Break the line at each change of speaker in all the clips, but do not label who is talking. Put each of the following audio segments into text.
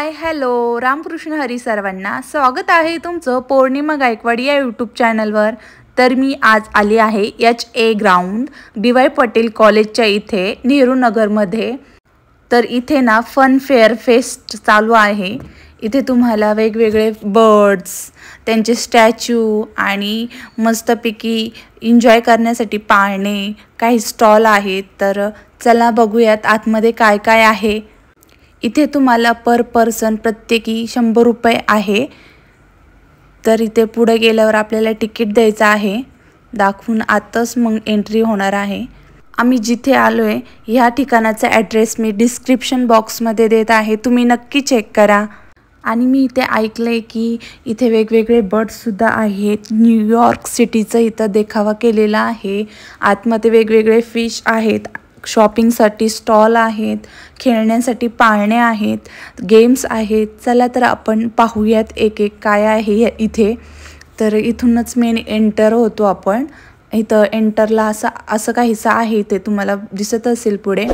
Hi hello Ramakrishna Hari सर्वांना स्वागत आहे तुमचं पौर्णिमा गायकवाड या यूट्यूब चॅनलवर। तर मी आज आली आहे HA ग्राउंड DY पटेल कॉलेजच्या इथे नेहरू नगरमध्ये। तर इथे ना फन फेअर फेस्ट चालू आहे। इथे तुम्हाला वेगवेगळे बर्ड्स त्यांचे स्टॅच्यू आणि मस्तपैकी एन्जॉय करण्यासाठी पाळणे काही स्टॉल आहेत। तर चला बघूयात आतमध्ये काय काय आहे। इथे तुम्हाला पर पर्सन प्रत्येकी 100 रुपये आहे। तर इथे पुढे गेल्यावर आपल्याला तिकीट द्यायचं आहे, दाखवून आतच मग एंट्री होणार आहे। आम्ही जिथे आलोय ह्या ठिकाणाचा ॲड्रेस मी डिस्क्रिप्शन बॉक्समध्ये देत आहे, तुम्ही नक्की चेक करा। आणि मी इथे ऐकलंय की इथे वेगवेगळे बर्ड्स सुद्धा आहेत। न्यूयॉर्क सिटीचा इथं देखावा केलेला आहे। आतमध्ये वेगवेगळे फिश आहेत, शॉपिंगसाठी स्टॉल आहेत, खेळण्यासाठी पाळणे आहेत, गेम्स आहेत। चला तर आपण पाहूयात एक एक काय आहे इथे। तर इथूनच मेन एंटर होतो आपण। इथं एंटरला असं काहीसं आहे, ते तुम्हाला दिसत असेल पुढे।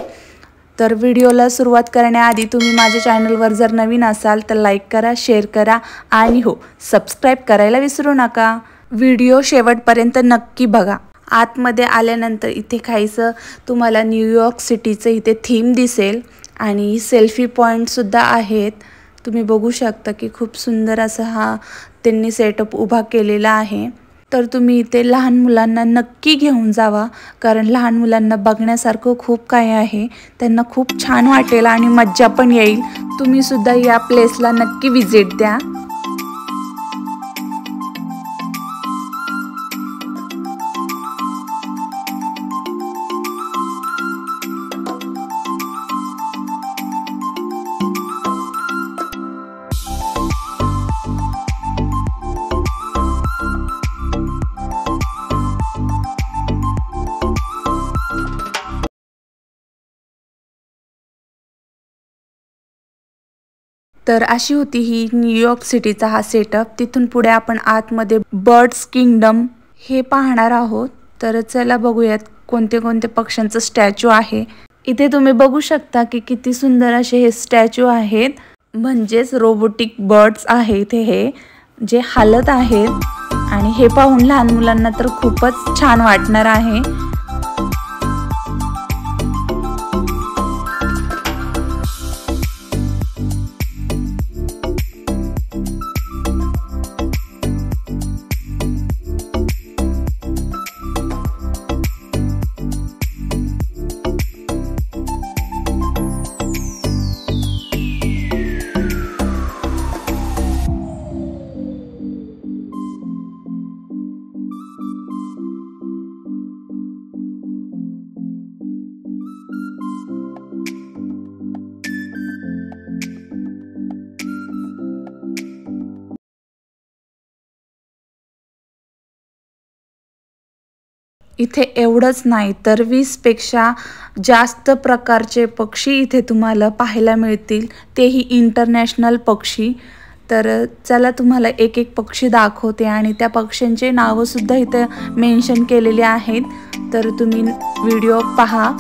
तर व्हिडिओला सुरुवात करण्याआधी तुम्ही माझ्या चॅनलवर जर नवीन असाल तर लाईक करा, शेअर करा आणि हो सबस्क्राईब करायला विसरू नका। व्हिडिओ शेवटपर्यंत नक्की बघा। आतमध्ये आल्यानंतर इथे काहीसं तुम्हाला न्यूयॉर्क सिटीचं इथे थीम दिसेल आणि सेल्फी पॉईंट सुद्धा आहेत। तुम्ही बघू शकता की खूप सुंदर असं हा त्यांनी सेटअप उभा केलेला आहे। तर तुम्ही इथे लहान मुलांना नक्की घेऊन जावा, कारण लहान मुलांना बघण्यासारखं खूप काही आहे। त्यांना खूप छान वाटेल आणि मज्जा पण येईल। तुम्ही सुद्धा या प्लेसला नक्की व्हिजिट द्या। तर अशी होती ही न्यूयॉर्क सिटीचा हा सेटअप। तिथून पुढे आपण आतमध्ये बर्ड्स किंगडम हे पाहणार आहोत। तर चला बघूयात कोणते कोणते पक्ष्यांचं स्टॅच्यू आहे। इथे तुम्ही बघू शकता की किती सुंदर असे हे स्टॅच्यू आहेत, म्हणजेच रोबोटिक बर्ड्स आहेत हे जे हालत आहेत। आणि हे पाहून लहान मुलांना तर खूपच छान वाटणार आहे। इथे एवढंच नाही तर 20 पेक्षा जास्त प्रकारचे पक्षी इथे तुम्हाला पाहायला मिळतील, तेही इंटरनॅशनल पक्षी। तर चला तुम्हाला एक एक पक्षी दाखवते आणि त्या पक्ष्यांचे नावं सुद्धा इथे मेन्शन केलेले आहेत। तर तुम्ही व्हिडिओ पहा।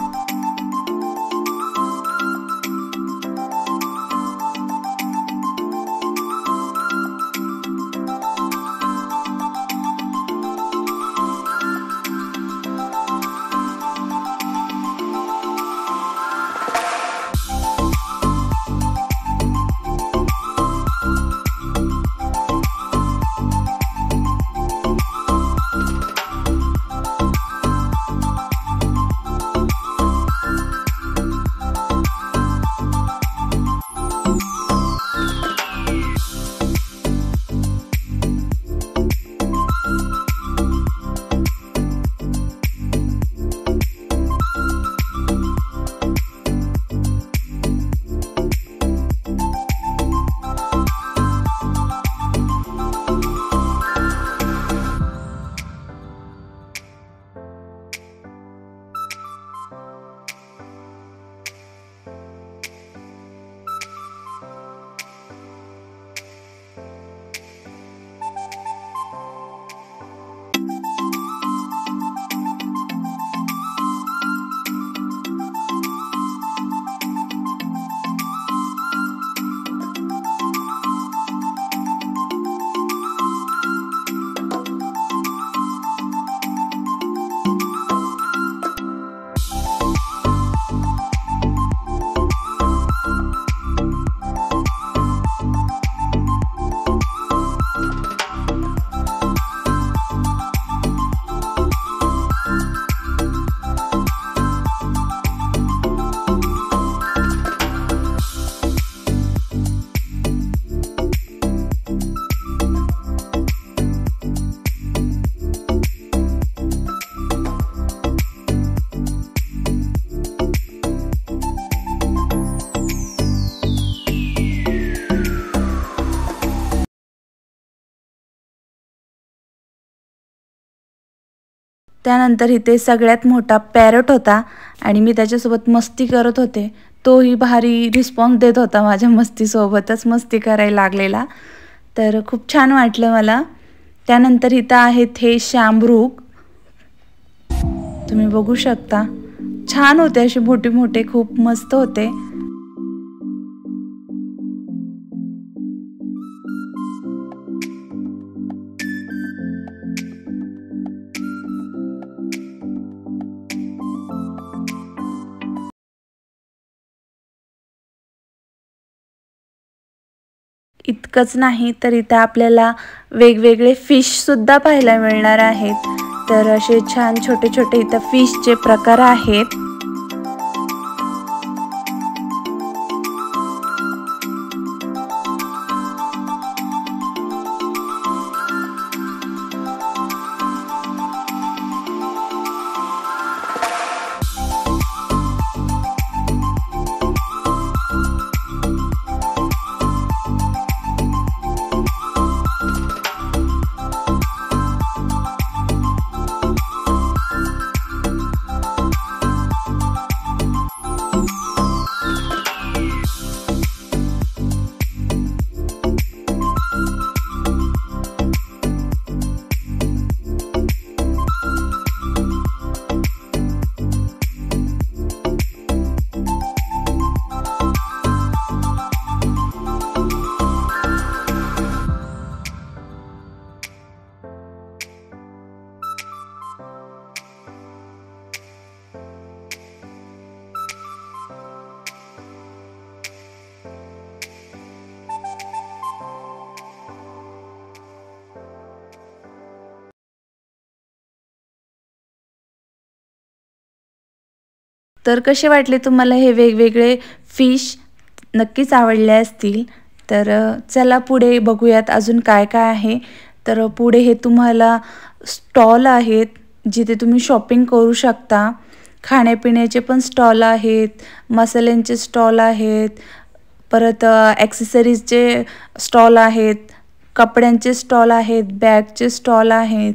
त्यानंतर इथे सगळ्यात मोठा पॅरट होता आणि मी त्याच्यासोबत मस्ती करत होते. तोही भारी रिस्पॉन्स देत होता माझ्या मस्तीसोबतच मस्ती करायला लागलेला. तर खूप छान वाटलं मला. त्यानंतर इथं आहेत हे शामरुख, तुम्ही बघू शकता. छान होते, असे मोठे मोठे, खूप मस्त होते. इतकंच नाही तर इथं आपल्याला वेगवेगळे फिश सुद्धा पाहायला मिळणार आहेत. तर असे छान छोटे छोटे इथं फिशचे प्रकार आहेत. तर कसे वाटले तुम्हाला हे वेगवेगळे फिश? नक्कीच आवडले असतील. तर चला पुढे बघूयात अजून काय काय आहे. तर पुढे हे तुम्हाला स्टॉल आहेत जिथे तुम्ही शॉपिंग करू शकता. खाण्यापिण्याचे पण स्टॉल आहेत, मसाल्यांचे स्टॉल आहेत, परत ॲक्सेसरीजचे स्टॉल आहेत, कपड्यांचे स्टॉल आहेत, बॅगचे स्टॉल आहेत.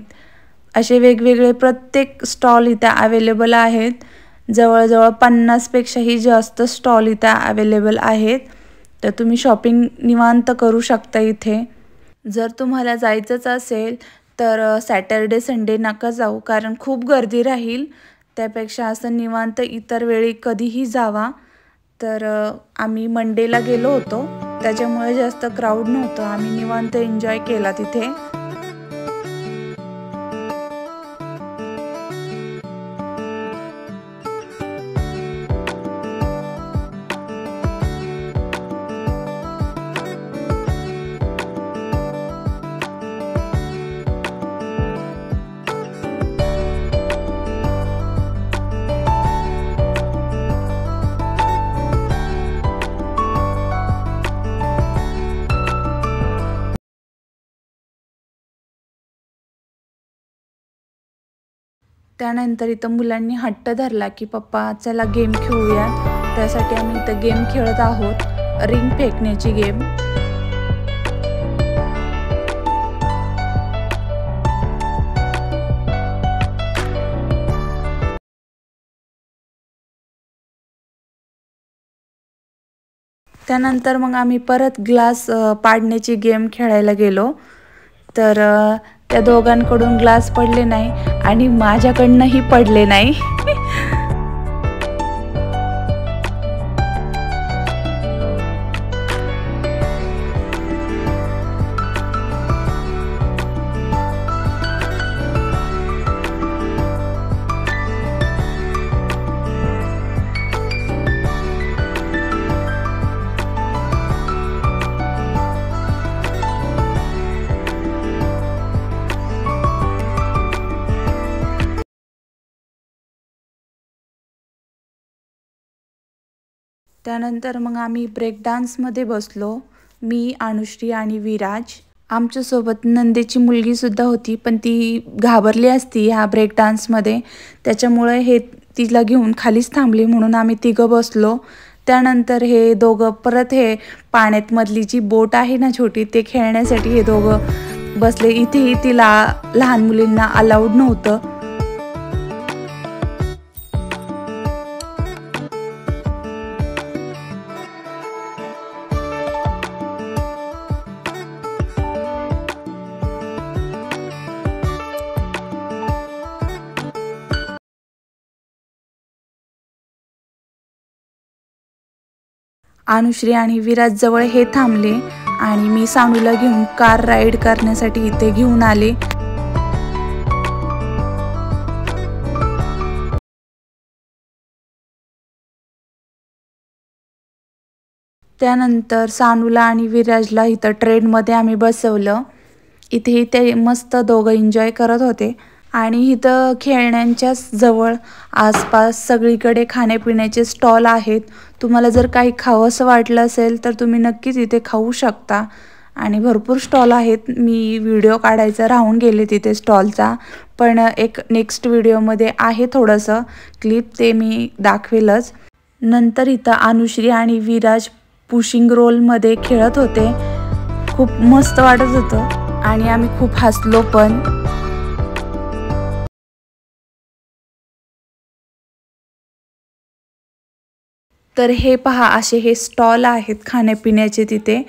असे वेगवेगळे प्रत्येक स्टॉल इथे अवेलेबल आहेत. जवळजवळ 50 पेक्षाही जास्त स्टॉल इथे अवेलेबल आहेत. तर तुम्ही शॉपिंग निवांत करू शकता इथे. जर तुम्हाला जायचंच असेल तर सॅटर्डे संडे नका जाऊ, कारण खूप गर्दी राहील. त्यापेक्षा असं निवांत इतर वेळी कधीही जावा. तर आम्ही मंडेला गेलो होतो, त्याच्यामुळे जास्त क्राऊड नव्हतं. आम्ही निवांत एन्जॉय केला तिथे. त्यानंतर इथं मुलांनी हट्ट धरला की पप्पा चला गेम खेळूया. त्यासाठी आम्ही इथं गेम खेळत आहोत, रिंग फेकण्याची गेम. त्यानंतर मग आम्ही परत ग्लास पाडण्याची गेम खेळायला गेलो. तर त्या दोघांकडून ग्लास पडले नाही आणि माझ्याकडनंही पडले नाही. त्यानंतर मग आम्ही ब्रेक डान्समध्ये बसलो, मी, अनुश्री आणि विराज. आमच्यासोबत नंदेची मुलगीसुद्धा होती, पण ती घाबरली असती ह्या ब्रेक डान्समध्ये, त्याच्यामुळे हे तिला घेऊन खालीच थांबली, म्हणून आम्ही तिघं बसलो. त्यानंतर हे दोघं परत हे पाण्यात मधली जी बोट आहे ना छोटी, ते खेळण्यासाठी हे दोघं बसले. इथेही तिला लहान मुलींना अलाउड नव्हतं. अनुश्री आणि विराज जवळ हे थांबले आणि मी सानूला घेऊन कार राईड करण्यासाठी इथे घेऊन आले। त्यानंतर सानूला आणि विराजला इथं ट्रेनमध्ये आम्ही बसवलं। इथे ते मस्त दोघं एन्जॉय करत होते आणि इथं खेळण्यांच्या जवळ आसपास सगळीकडे खाण्यापिण्याचे स्टॉल आहेत। तुम्हाला जर काही खावंसं वाटलं असेल तर तुम्ही नक्कीच इथे खाऊ शकता आणि भरपूर स्टॉल आहेत। मी व्हिडिओ काढायचा राहून गेले तिथे स्टॉलचा, पण एक नेक्स्ट व्हिडिओमध्ये आहे थोडंसं क्लिप, ते मी दाखवेलच। नंतर इथं अनुश्री आणि विराज पुशिंग रोलमध्ये खेळत होते। खूप मस्त वाटत होतं आणि आम्ही खूप हसलो पण। तर हे पहा, असे हे स्टॉल आहेत खाण्यापिण्याचे। तिथे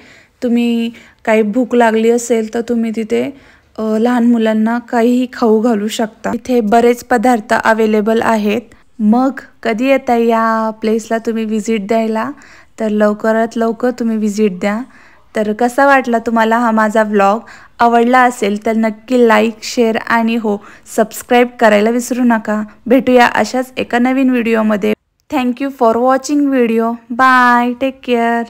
तुम्ही काही भूक लागली असेल तर तुम्ही तिथे लहान मुलांना काहीही खाऊ घालू शकता। इथे बरेच पदार्थ अवेलेबल आहेत। मग कधी येता या प्लेसला तुम्ही विजिट द्यायला, तर लवकरात लवकर तुम्ही विजिट द्या। तर कसा वाटला तुम्हाला हा माझा व्लॉग? आवडला असेल तर नक्की लाईक, शेअर आणि हो, सबस्क्राईब करायला विसरू नका। भेटूया अशाच एका नवीन व्हिडिओमध्ये। Thank you for watching video. Bye, take care.